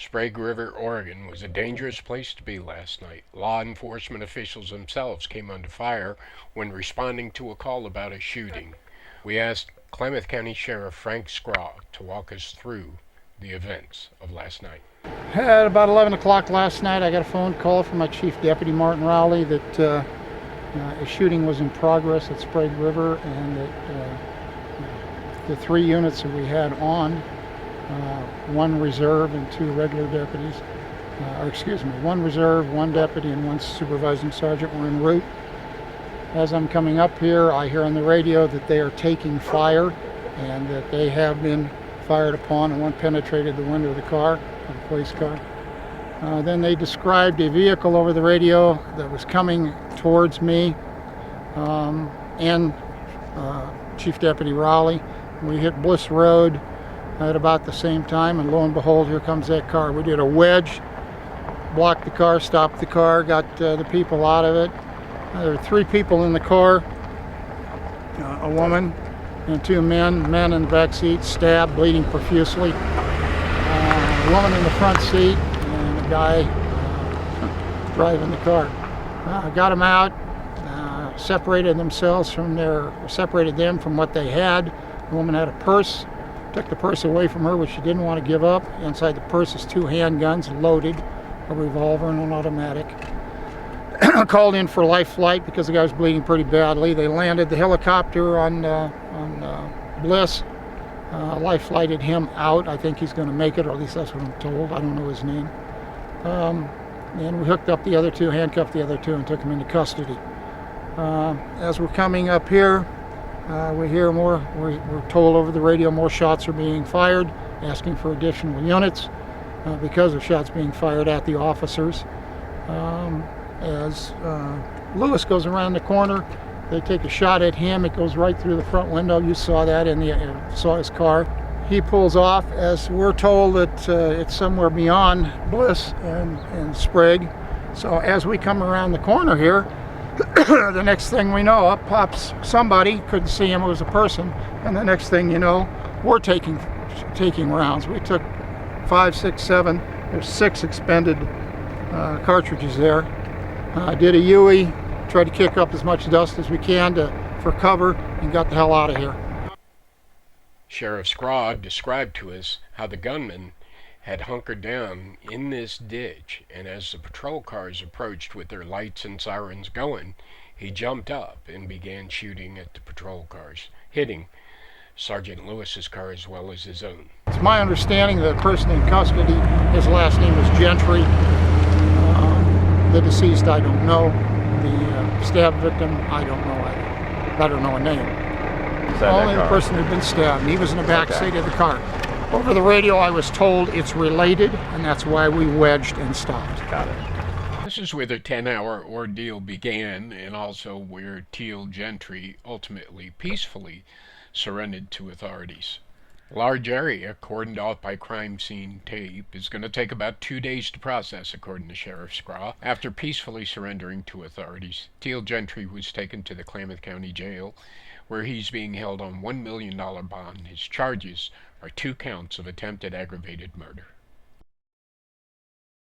Sprague River, Oregon was a dangerous place to be last night. Law enforcement officials themselves came under fire when responding to a call about a shooting. We asked Klamath County Sheriff Frank Sprague to walk us through the events of last night. At about 11 o'clock last night, I got a phone call from my Chief Deputy Martin Rowley that a shooting was in progress at Sprague River, and that the 3 units that we had on, 1 reserve and 2 regular deputies, 1 reserve, 1 deputy, and 1 supervising sergeant were en route. As I'm coming up here, I hear on the radio that they are taking fire and that they have been fired upon, and 1 penetrated the window of the car, of the police car. Then they described a vehicle over the radio that was coming towards me and Chief Deputy Rowley. We hit Bliss Road at about the same time, and lo and behold, here comes that car. We did a wedge, blocked the car, stopped the car, got the people out of it. There were 3 people in the car, a woman and 2 men in the back seat, stabbed, bleeding profusely. A woman in the front seat and a guy driving the car. Got them out, separated them from what they had. The woman had a purse, took the purse away from her, which she didn't want to give up. Inside the purse is 2 handguns loaded, a revolver and an automatic. Called in for life flight because the guy was bleeding pretty badly. They landed the helicopter on Bliss, life flighted him out. I think he's going to make it, or at least that's what I'm told. I don't know his name. And we hooked up the other 2, handcuffed the other 2, and took them into custody. As we're coming up here, we hear more. We're told over the radio more shots are being fired, asking for additional units because of shots being fired at the officers. As Lewis goes around the corner, they take a shot at him. It goes right through the front window. You saw that saw his car. He pulls off, as we're told that it's somewhere beyond Bliss and Sprague. So as we come around the corner here, the next thing we know, up pops somebody. Couldn't see him, it was a person. And the next thing you know, we're taking rounds. We took 5, 6, 7. There's 6 expended cartridges there. Did a Huey, tried to kick up as much dust as we can for cover, and got the hell out of here. Sheriff Sprague described to us how the gunman had hunkered down in this ditch, and as the patrol cars approached with their lights and sirens going, he jumped up and began shooting at the patrol cars, hitting Sergeant Lewis's car as well as his own. It's my understanding that the person in custody, his last name is Gentry. The deceased, I don't know. The stab victim, I don't know. I don't know a name. Only the person who had been stabbed, and he was in the back seat of the car. Over the radio, I was told it's related, and that's why we wedged and stopped. Got it. This is where the 10-hour ordeal began, and also where Teal Gentry ultimately peacefully surrendered to authorities. A large area cordoned off by crime scene tape is going to take about 2 days to process, according to Sheriff Sprague. After peacefully surrendering to authorities, Teal Gentry was taken to the Klamath County Jail, where he's being held on $1 million bond. His charges are 2 counts of attempted aggravated murder.